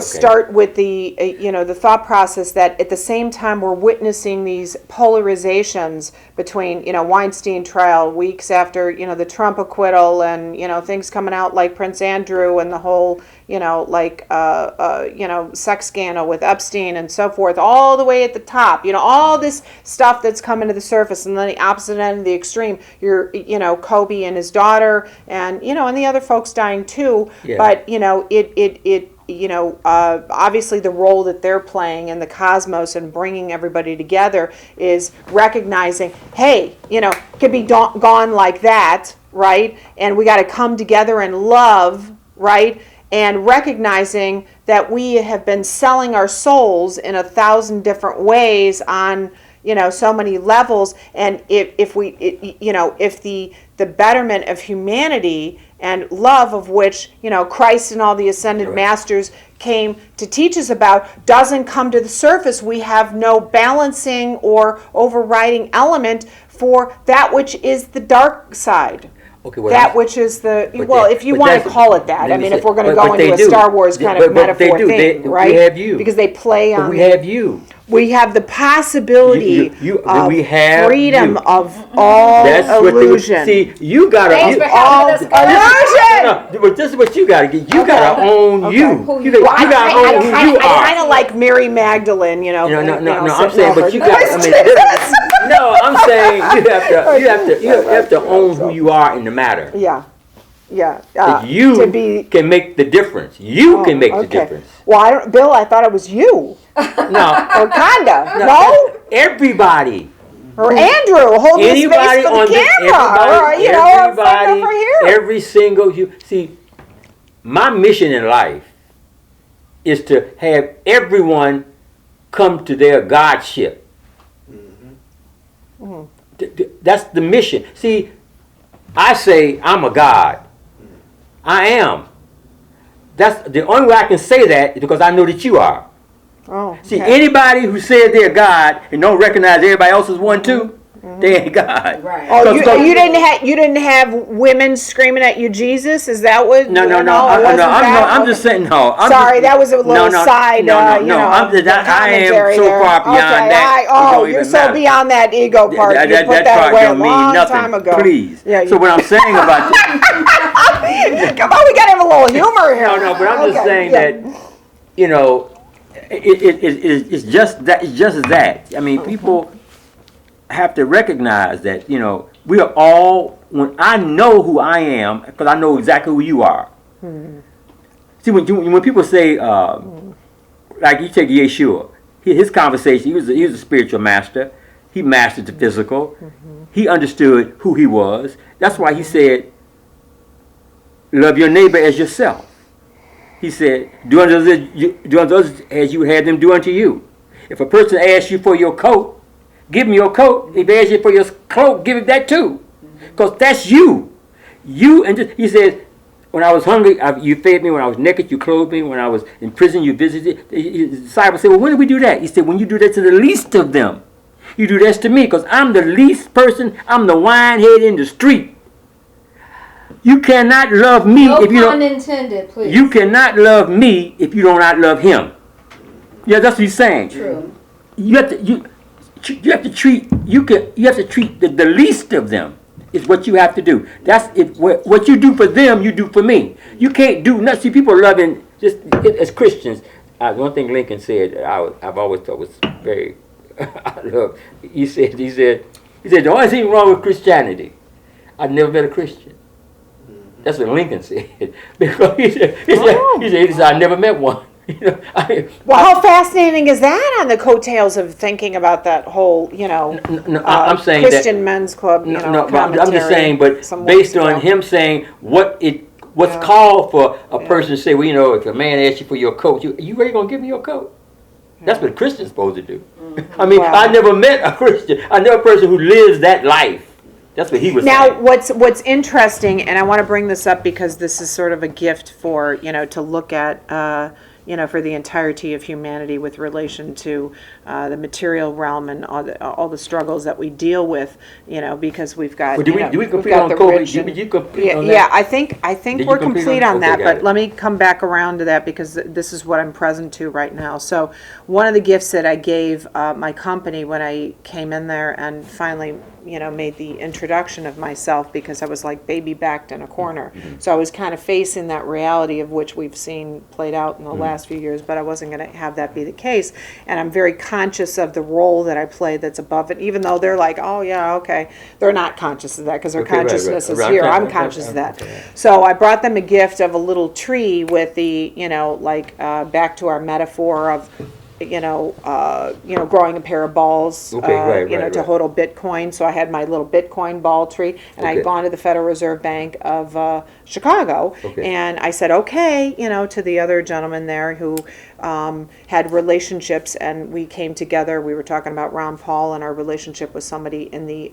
start with the the thought process that at the same time we're witnessing these polarizations between Weinstein trial weeks after the Trump acquittal and things coming out like Prince Andrew and the whole sex scandal with Epstein and so forth, all the way at the top, all this stuff that's coming to the surface, and then the opposite end of the extreme, Kobe and his daughter, and and the other folks dying too. Yeah. But obviously the role that they're playing in the cosmos and bringing everybody together is recognizing, hey, it could be gone like that, right? And we got to come together and love, right? And recognizing that we have been selling our souls in 1,000 different ways on so many levels, and if the betterment of humanity and love, of which Christ and all the ascended masters came to teach us about, doesn't come to the surface, we have no balancing or overriding element for that which is the dark side. Okay, that which is if you want to call it that. I mean, if we're going to go into a Star Wars kind of metaphor thing, right? We have you. Because they play on. We have you. We have the possibility of freedom of all illusion. See, you got to all illusion. No, but this is what you got to get. You got to own you. You got to own who you are. I kind of like Mary Magdalene, No, I'm saying, but you got. No, I'm saying you have to own who you are in the matter. Yeah. You can make the difference. You can make the difference. Well, Bill, I thought it was you. No. Or kinda. No? Everybody. Or Andrew holding his face for the camera. Everybody, every single see, my mission in life is to have everyone come to their GODSHIP. Mm-hmm. That's the mission. See, I say I'm a God. I am. That's the only way I can say that is because I know that you are. Oh, okay. See, anybody who said they're God and don't recognize everybody else is one too, they ain't God. Right. Oh, you didn't have women screaming at you, Jesus? Is that what? No. I'm just saying no. Sorry, that was a little side. No. I am so far beyond that. You're so beyond that ego part. You put that away a long time ago. Please. Yeah. So what I'm saying about come on, we gotta have a little humor here. No, but I'm just saying that it's just that. It's just that. I mean, people have to recognize that we are all. When I know who I am, because I know exactly who you are. Mm-hmm. See, when people say, like you take Yeshua, his conversation, he was a spiritual master. He mastered the physical. Mm-hmm. He understood who he was. That's why he said, "Love your neighbor as yourself." He said, "Do unto others as you had them do unto you." If a person asks you for your coat, give him your coat. If they ask you for your cloak, give him that too. Because that's you. He said, when I was hungry, you fed me. When I was naked, you clothed me. When I was in prison, you visited. His disciples said, well, when did we do that? He said, when you do that to the least of them, you do that to me. Because I'm the least person. I'm the wine head in the street. You cannot love me if you don't. No pun intended, please. You cannot love me if you don't not love him. Yeah, that's what he's saying. True. You have to treat the least of them is what you have to do. That's it. What you do for them, you do for me. You can't do nothing. See, people are loving just as Christians. One thing Lincoln said, I've always thought was very. I love. He said the only thing wrong with Christianity, I've never met a Christian. That's what Lincoln said. Because he said I never met one. How fascinating is that on the coattails of thinking about that whole, I'm saying Christian that, men's club, I'm just saying, but based on him saying what's called for a person to say, well, if a man asks you for your coat, you really gonna give me your coat? That's what a Christian's supposed to do. Mm-hmm. I mean, I never met a Christian. I know a person who lives that life. That's what he was saying. Now, what's interesting, and I want to bring this up because this is sort of a gift for, to look at, for the entirety of humanity with relation to the material realm and all the struggles that we deal with, because we've got, Well, do we we've complete got on the COVID? rich Did and- you complete yeah, on that? yeah, I think Did we're you complete complete on- on that, okay, got but it. let me come back around to that because this is what I'm present to right now. So one of the gifts that I gave my company when I came in there and finally, made the introduction of myself, because I was like baby backed in a corner. So I was kind of facing that reality of which we've seen played out in the last few years, but I wasn't going to have that be the case. And I'm very conscious of the role that I play that's above it, even though they're like, oh yeah, okay. They're not conscious of that because their Okay, right, right. consciousness is Right, here. okay, I'm okay, conscious of okay, that. okay. So I brought them a gift of a little tree with the, back to our metaphor of, growing a pair of balls, Okay, right, to right. hodl Bitcoin. So I had my little Bitcoin ball tree, and I Okay. had gone to the Federal Reserve Bank of Chicago, Okay. and I said, okay, to the other gentleman there who had relationships, and we came together. We were talking about Ron Paul and our relationship with somebody in the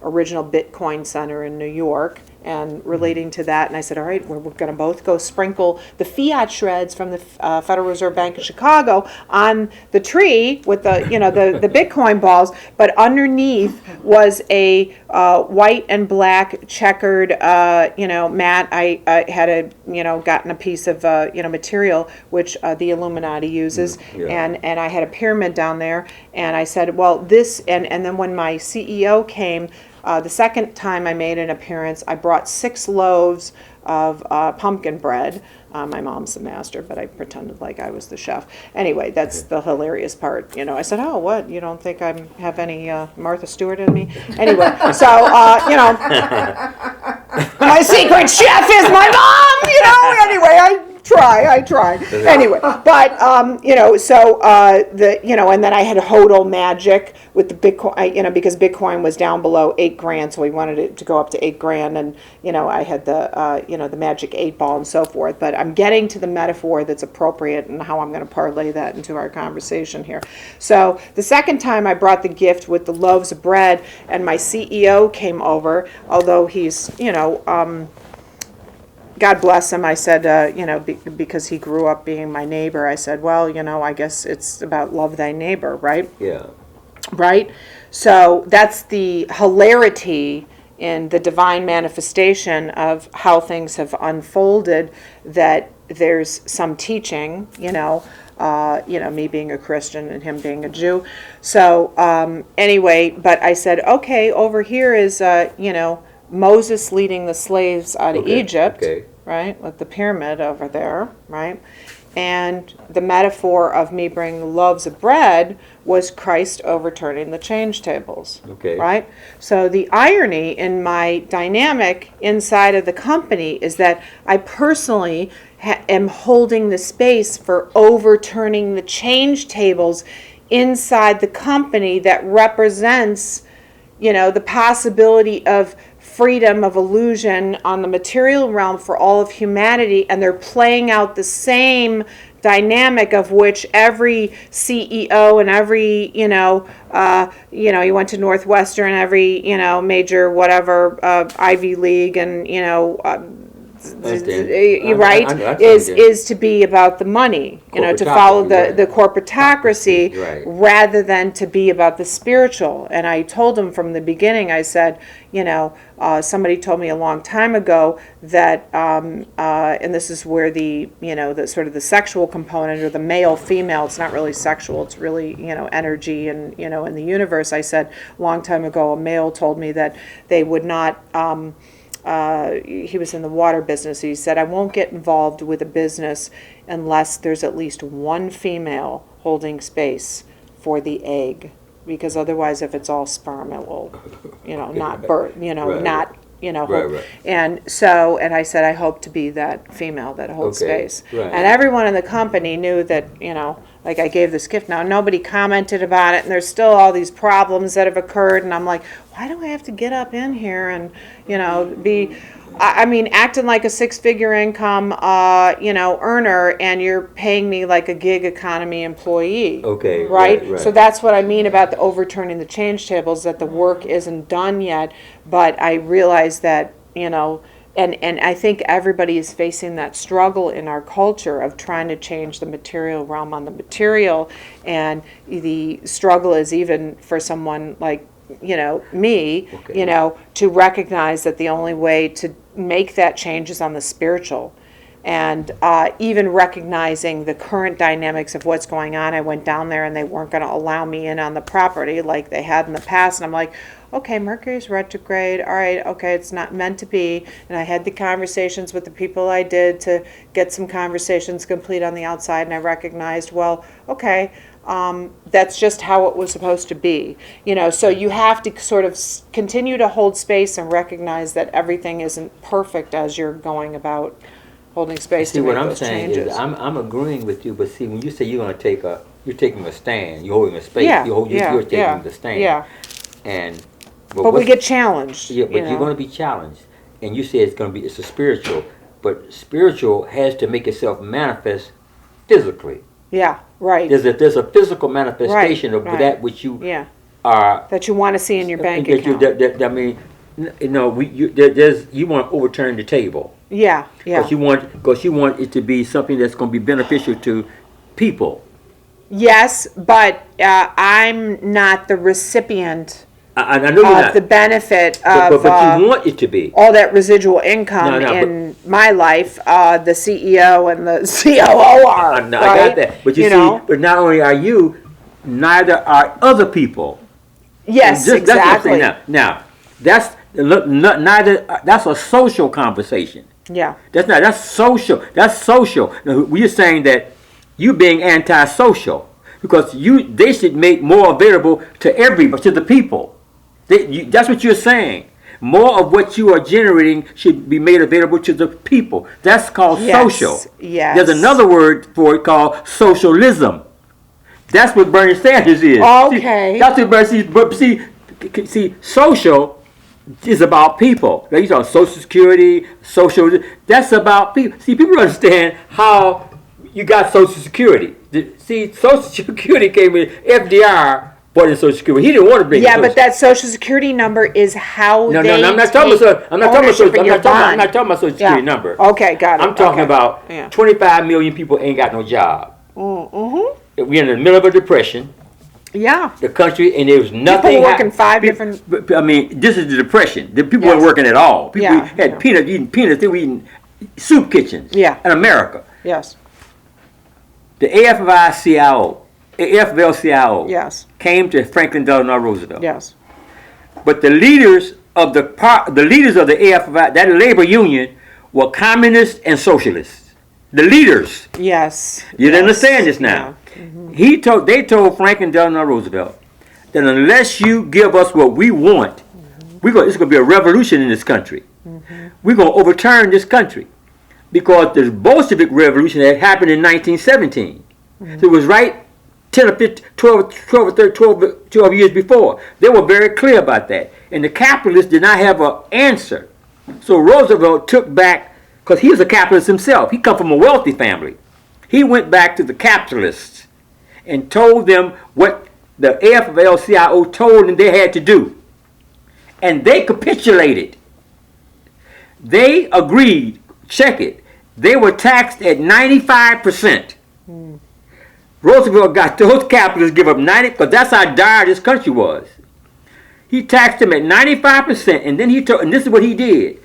original Bitcoin Center in New York, and relating to that. And I said, all right, we're going to both go sprinkle the fiat shreds from the Federal Reserve Bank of Chicago on the tree with the Bitcoin balls, but underneath was a white and black checkered mat. I had gotten a piece of material which the Illuminati uses, yeah. and I had a pyramid down there, and I said, well, this, and then when my CEO came, the second time I made an appearance, I brought 6 loaves of pumpkin bread. My mom's the master, but I pretended like I was the chef. Anyway, that's the hilarious part. I said, oh, what? You don't think I have any Martha Stewart in me? Anyway, so, my secret chef is my mom, anyway, I try. Anyway, but, and then I had hodl magic with the Bitcoin, because Bitcoin was down below $8,000, so we wanted it to go up to $8,000, and, I had the magic 8 ball and so forth. But I'm getting to the metaphor that's appropriate and how I'm going to parlay that into our conversation here. So the second time I brought the gift with the loaves of bread, and my CEO came over, although he's, God bless him, I said, because he grew up being my neighbor, I said, well, I guess it's about love thy neighbor, right? Yeah. Right? So that's the hilarity in the divine manifestation of how things have unfolded, that there's some teaching, me being a Christian and him being a Jew. So anyway, but I said, okay, over here is, Moses leading the slaves out of Okay, Egypt, okay. right, with the pyramid over there, right? And the metaphor of me bringing loaves of bread was Christ overturning the change tables, Okay. right? So the irony in my dynamic inside of the company is that I personally am holding the space for overturning the change tables inside the company that represents, the possibility of freedom of illusion on the material realm for all of humanity, and they're playing out the same dynamic of which every CEO and every, you went to Northwestern, every, major whatever, Ivy League, and, right, is to be about the money, to follow the corporatocracy, Right. rather than to be about the spiritual. And I told them from the beginning, I said, somebody told me a long time ago that, and this is where the sort of the sexual component, or the male female, it's not really sexual, it's really, energy and, in the universe. I said a long time ago, a male told me that they would not, he was in the water business. He said, I won't get involved with a business unless there's at least one female holding space for the egg, because otherwise, if it's all sperm, it will, not birth, Right. not, Right. And so, and I said, I hope to be that female that holds Okay, space. right. And everyone in the company knew that, like I gave this gift. Now, nobody commented about it, and there's still all these problems that have occurred, and I'm like, why do I have to get up in here and, be, acting like a 6-figure income, earner, and you're paying me like a gig economy employee. Okay, Right? right. So that's what I mean about the overturning the change tables, that the work isn't done yet, but I realize that, and I think everybody is facing that struggle in our culture of trying to change the material realm on the material, and the struggle is even for someone like, me, to recognize that the only way to make that change is on the spiritual. And even recognizing the current dynamics of what's going on. I went down there and they weren't going to allow me in on the property like they had in the past. And I'm like, okay, Mercury's retrograde. All right, okay, it's not meant to be. And I had the conversations with the people I did to get some conversations complete on the outside. And I recognized, well, okay, that's just how it was supposed to be. So you have to sort of continue to hold space and recognize that everything isn't perfect as you're going about holding space to make those changes. What I'm saying is, I'm agreeing with you, but see, when you say you're going to you're taking a stand, you're holding a space, you're taking the stand. Yeah. And but we get challenged. Yeah, but you're going to be challenged, and you say it's a spiritual, but spiritual has to make itself manifest physically. Yeah, right. There's a physical manifestation of that which you are that you want to see in your bank account. I mean, you want to overturn the table. Yeah. Because you want it to be something that's going to be beneficial to people. Yes, but I'm not the recipient I know you're not. The benefit of but you want it to be all that residual income in my life. The CEO and the COO are. I got that. But you see, but not only are you, neither are other people. Yes, exactly. Now, that's a social conversation. Yeah. That's social. That's social. Now, we're saying that you being antisocial because they should make more available to everybody, to the people. That's what you're saying. More of what you are generating should be made available to the people. That's called social. Yes. There's another word for it called socialism. That's what Bernie Sanders is. Okay. That's what Bernie. See, social is about people. These are Social Security, social. That's about people. See, people understand how you got Social Security. See, Social Security came with FDR. Bought in Social Security. He didn't want to bring. Yeah, but that Social Security number is how I'm not talking about Social Security number. Okay, got it. I'm talking about 25 million people ain't got no job. Mm-hmm. We're in the middle of a depression. Yeah. The country, and there was nothing. People working five different. I mean, this is the depression. The people weren't working at all. People had peanuts, eating peanuts. They were eating soup kitchens. Yeah. In America. Yes. The AFL-CIO came to Franklin Delano Roosevelt. Yes. But the leaders of the AFL, that labor union, were communists and socialists. The leaders. Yes. You understand this now? Yeah. Mm-hmm. They told Franklin Delano Roosevelt that unless you give us what we want, it's going to be a revolution in this country. Mm-hmm. We're going to overturn this country. Because the Bolshevik Revolution had happened in 1917. Mm-hmm. So it was right 10 or 15, 12 years before. They were very clear about that. And the capitalists did not have an answer. So Roosevelt took back, because he was a capitalist himself. He come from a wealthy family. He went back to the capitalists and told them what the AFL-CIO told them they had to do. And they capitulated. They agreed. Check it. They were taxed at 95%. Roosevelt got those capitalists give up 90%, because that's how dire this country was. He taxed them at 95%, and then and this is what he did.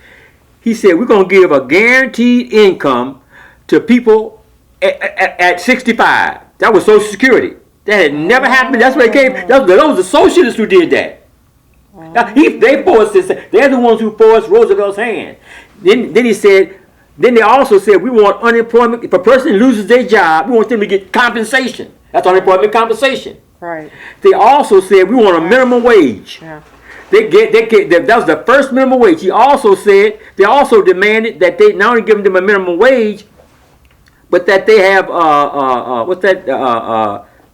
He said, we're going to give a guaranteed income to people at 65. That was Social Security. That had never happened. That's where it came. Those were the socialists who did that. They forced this. They're the ones who forced Roosevelt's hand. Then he said, then they also said, we want unemployment. If a person loses their job, we want them to get compensation. That's unemployment compensation. Right. They also said, we want a minimum wage. Yeah. That was the first minimum wage. He also said, they also demanded that they not only give them a minimum wage, but that they have,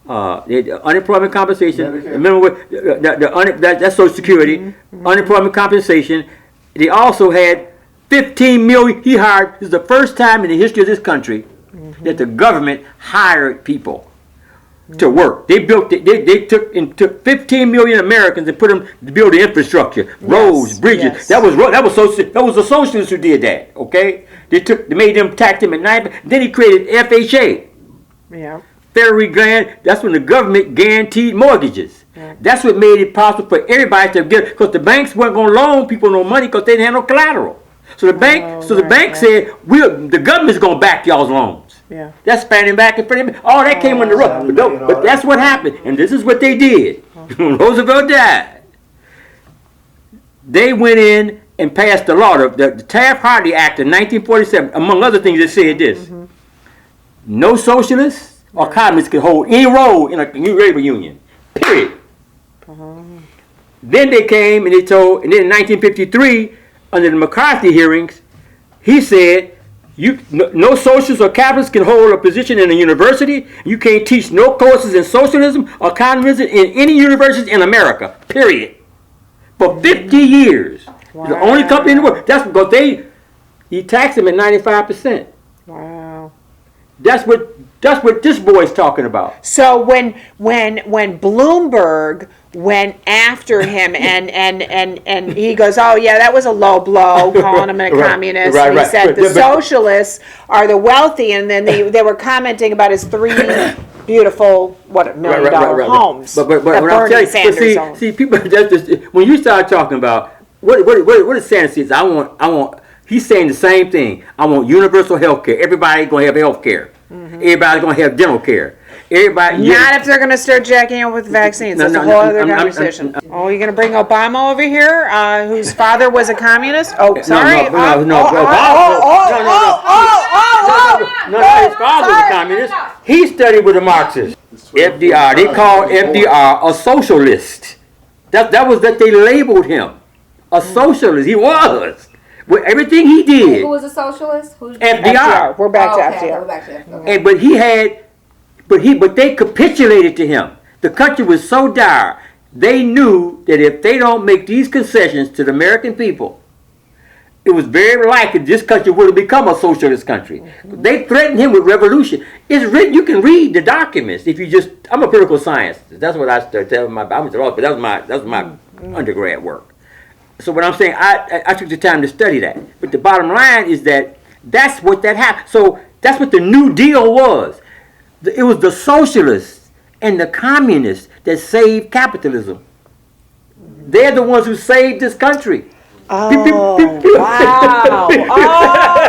unemployment compensation, minimum wage, that's Social Security, unemployment compensation. They also had 15 million. He hired. This is the first time in the history of this country that the government hired people. to work. They built it. They took 15 million Americans and put them to build the infrastructure, roads, bridges. Yes. That was the socialists who did that. Okay, they made them tax them at 9. Then he created FHA. Yeah. Federal grant. That's when the government guaranteed mortgages. Yeah. That's what made it possible for everybody to get, because the banks weren't going to loan people no money because they didn't have no collateral. So the bank, said, the government's going to back y'all's loans. Yeah. That's Fannie Mac and Freddie Mac. All that came on the road. But that's what happened. And this is what they did. When Roosevelt died, they went in and passed the law, the Taft-Hartley Act of 1947, among other things, that said this. No socialists or communists can hold any role in a new labor union. Period. Then they came and they told, and then in 1953, under the McCarthy hearings, he said, no socialists or capitalists can hold a position in a university. You can't teach no courses in socialism or communism in any universities in America. Period. For 50 years. Wow. The only company in the world. That's because he taxed them at 95%. Wow. That's what this boy's talking about. So when Bloomberg went after him and he goes, oh yeah, that was a low blow, calling him a communist. Right, and he said the but socialists are the wealthy, and then they were commenting about his 3 beautiful $1 million homes. But what I'm telling you, see, people just when you start talking about what is Sanders says, I want. He's saying the same thing. I want universal health care. Everybody's going to have health care. Everybody's going to have dental care. Not if they're going to start jacking up with vaccines. That's a whole other conversation. Oh, you're going to bring Obama over here, whose father was a communist? Oh, sorry. No, his father was a communist. He studied with a Marxist. FDR. They called FDR a socialist. That was that they labeled him. A socialist. He was. With everything he did. Who was a socialist? FDR. We're back to FDR. Okay. And but they capitulated to him. The country was so dire. They knew that if they don't make these concessions to the American people, it was very likely this country would have become a socialist country. They threatened him with revolution. It's written. You can read the documents if you just. I'm a political scientist. That's what I started telling my. I went to law, but that was my undergrad work. So what I'm saying, I took the time to study that. But the bottom line is that's what that happened. So that's what the New Deal was. It was the socialists and the communists that saved capitalism. They're the ones who saved this country. Oh, wow. Oh,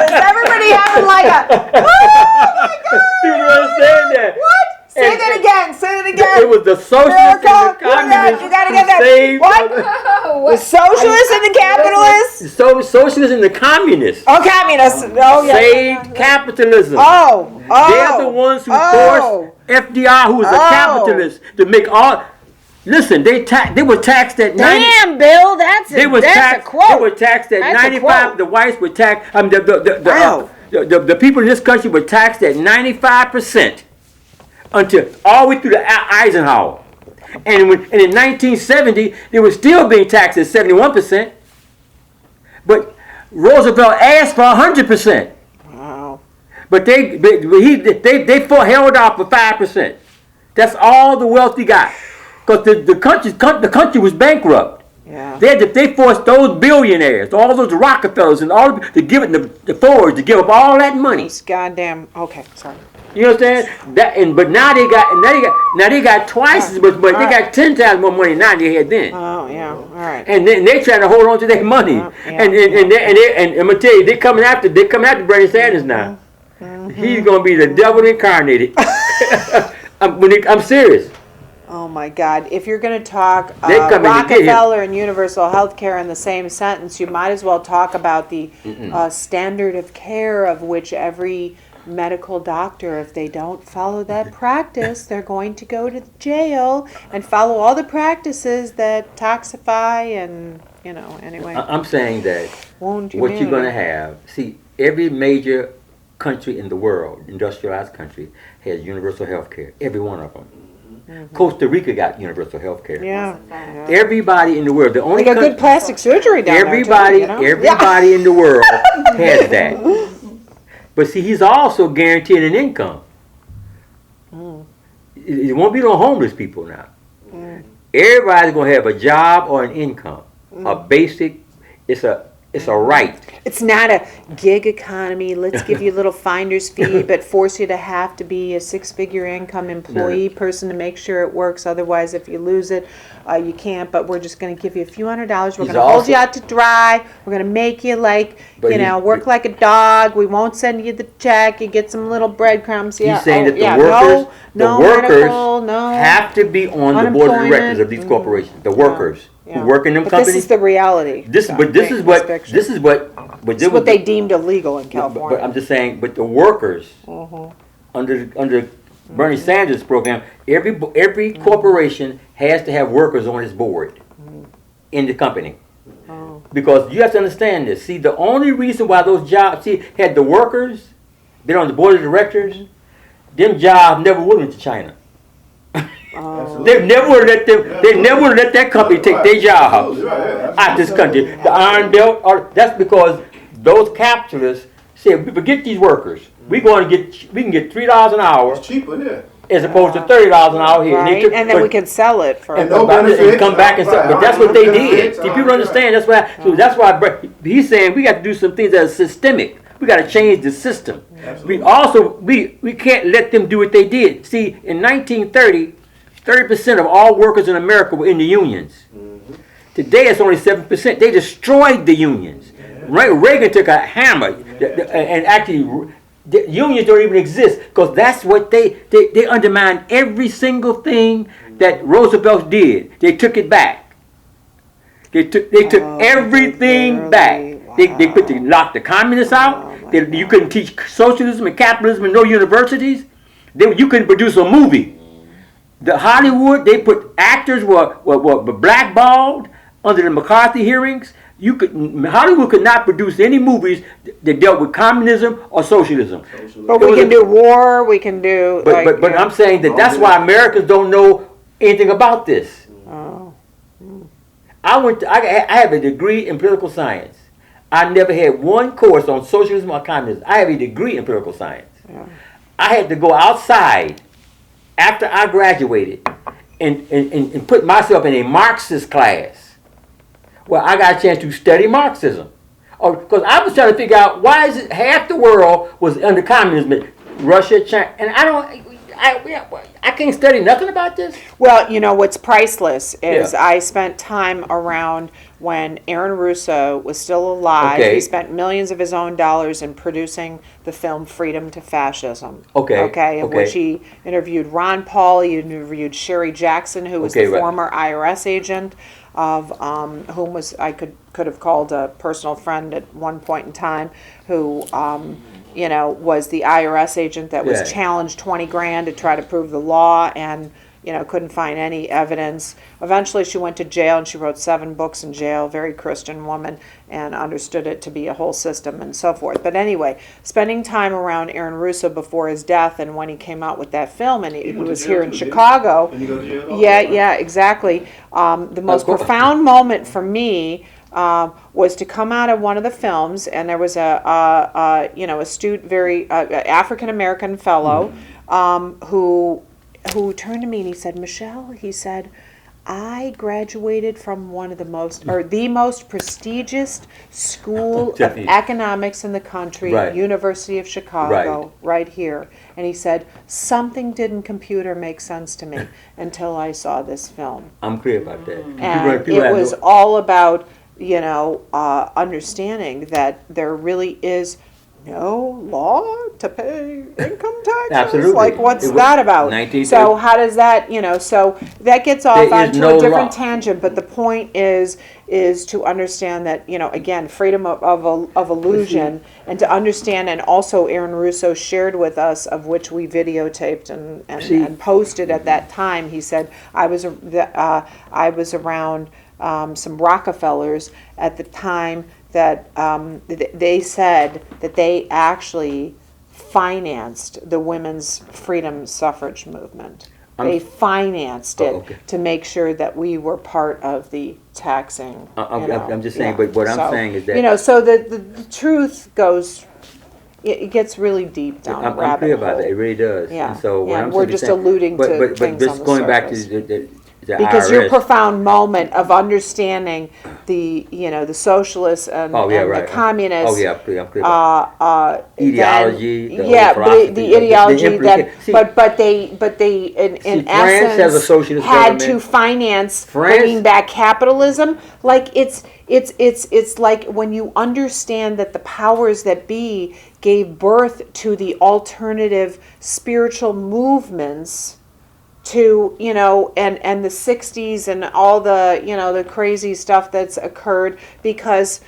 is everybody having like a, oh my God. You understand that? What? Say that again. It was the socialists and the communists. You gotta get that. What? The socialists and the capitalists? Socialists and the communists. Oh, communists. Oh, yeah. Saved capitalism. Oh. They're the ones who forced FDR, who was a capitalist, to make all. Listen, they were taxed at 90. Damn, Bill, that's a quote. They were taxed at 95. The whites were taxed. The people in this country were taxed at 95%. Until all the way through the Eisenhower. And in 1970, they were still being taxed at 71%. But Roosevelt asked for 100%. Wow. But they held out for 5%. That's all the wealthy got. Because the country was bankrupt. Yeah. They forced those billionaires, all those Rockefellers, and all to give it the Fords to give up all that money. Those goddamn. Okay, sorry. You understand? But now they got twice as much money. They got 10 times more money now than they had then. Oh yeah, all right. And then they trying to hold on to their money. And I'm gonna tell you, they coming after Bernie Sanders now. He's gonna be the devil incarnated. I'm serious. Oh my God! If you're going to talk Rockefeller and universal health care in the same sentence, you might as well talk about the standard of care of which every medical doctor, if they don't follow that practice, they're going to go to jail and follow all the practices that toxify and, anyway. I'm saying that what you're going to have, see, every major country in the world, industrialized country, has universal health care. Every one of them. Mm-hmm. Costa Rica got universal health care. Yeah. Everybody in the world, the only they got good plastic surgery down everybody, there too, everybody in the world has that. But see, he's also guaranteed an income. it won't be no homeless people now. Everybody's gonna have a job or an income, a basic. It's a right. It's not a gig economy. Let's give you a little finder's fee, but force you to have to be a six-figure income employee person to make sure it works. Otherwise, if you lose it, you can't. But we're just going to give you a few $100s. We're going to hold you out to dry. We're going to make you work like a dog. We won't send you the check. You get some little breadcrumbs. Yeah. He's saying that the workers have to be on the board of directors of these corporations. The workers. Who work in them companies. This is the reality. This is what they deemed illegal in California. But I'm just saying, but the workers under Bernie Sanders' program, every corporation has to have workers on its board in the company. Because you have to understand this. See, the only reason why those jobs had the workers, they're on the board of directors, them jobs never went to China. They never would let them. They never would let that company take their jobs out this country. The Iron Belt. That's because those capitalists said, "We forget these workers. We can get $3 an hour. It's cheaper there, as opposed to $30 an hour here." Right, and then we can sell it for and come back and sell. But that's what they did. See, people understand. That's why. So that's why he's saying we got to do some things that are systemic. We got to change the system. Absolutely. We can't let them do what they did. See, in 1930. 30% of all workers in America were in the unions. Today it's only 7%. They destroyed the unions. Reagan took a hammer and actually the unions don't even exist because that's what they undermined every single thing that Roosevelt did. They took it back. They took everything back. Wow. They locked the communists out. You couldn't teach socialism and capitalism in no universities. You couldn't produce a movie. The Hollywood, they put actors were blackballed under the McCarthy hearings. Hollywood could not produce any movies that dealt with communism or socialism. But we can do war. We can do. But I'm saying that's why Americans don't know anything about this. I have a degree in political science. I never had one course on socialism or communism. I have a degree in political science. Yeah. I had to go outside after I graduated and put myself in a Marxist class where I got a chance to study Marxism. Because I was trying to figure out why is it half the world was under communism, Russia, China, and I can't study nothing about this. Well, what's priceless is I spent time around when Aaron Russo was still alive. Okay. He spent millions of his own dollars in producing the film Freedom to Fascism. Okay. In which he interviewed Ron Paul, he interviewed Sherry Jackson, who was the former IRS agent, of whom I could have called a personal friend at one point in time, who was the IRS agent that was challenged 20 grand to try to prove the law and couldn't find any evidence. Eventually she went to jail and she wrote 7 books in jail, very Christian woman, and understood it to be a whole system and so forth. But anyway, spending time around Aaron Russo before his death and when he came out with that film, and he was here in Chicago. Yeah, exactly. The most profound moment for me was to come out of one of the films, and there was a astute, very African American fellow who turned to me and he said, "Michelle," he said, "I graduated from one of the most prestigious school of economics in the country, University of Chicago, right here." And he said, "Something didn't compute or make sense to me until I saw this film." I'm clear about that. And it was all about understanding that there really is no law to pay income taxes. Absolutely. Like, what's that about? So how does that, so that gets off onto a different tangent, but the point is to understand that, again, freedom of illusion, and to understand, and also Aaron Russo shared with us, of which we videotaped and posted at that time. He said, I was around some Rockefellers at the time that they said that they actually financed the women's freedom suffrage movement. They financed it to make sure that we were part of the taxing. I'm just saying, but what I'm saying is that so the truth goes it gets really deep down a I'm rabbit clear about hole. that. It really does. Yeah, And so yeah, I'm we're simply just saying- alluding to but things just on the going back to surface. the Because IRS. your profound moment of understanding the, the socialists and, Oh, yeah, and right. the communists. Oh, yeah, I'm clear about then- ideology, the whole yeah, philosophy, the the ideology implica- that, See- but they in See, France has a essence socialist had to government. finance France- bringing back capitalism. Like it's like when you understand that the powers that be gave birth to the alternative spiritual movements, to and the 60s and all the the crazy stuff that's occurred, because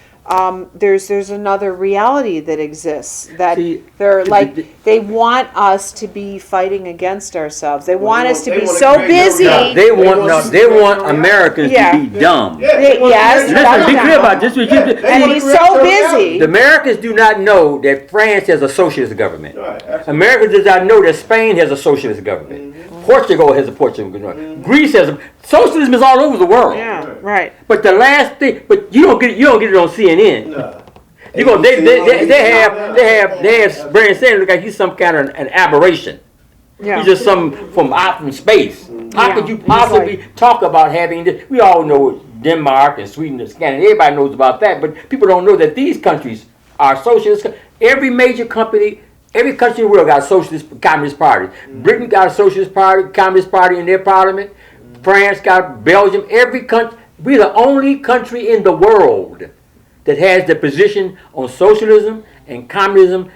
there's another reality that exists, that See, they're like the- they want us to be fighting against ourselves. They want us to they be wanna so create their busy. reality. They They want want no, you to they create want your reality. Americans Yeah. to be dumb. Yeah, they want Yes, to that's Listen, be dumb. clear about this. And wanna he's create so their busy. reality. The Americans do not know that France has a socialist government. Right, absolutely. Americans does not know that Spain has a socialist government. Portugal has a socialist government. Greece has a socialism is all over the world. Yeah, right. But the last thing, but you don't get it on CNN. No. You go, they have Bernie Sanders look like he's some kind of an aberration. Yeah. He's just some from out from space. How Yeah, could you he's possibly like- talk about having this? We all know Denmark and Sweden and Scandinavia. Everybody knows about that, but people don't know that these countries are socialist. Every major company, every country in the world got a socialist, communist party. Britain got a socialist party, communist party in their parliament. France got Belgium. Every country. We're the only country in the world that has the position on socialism and communism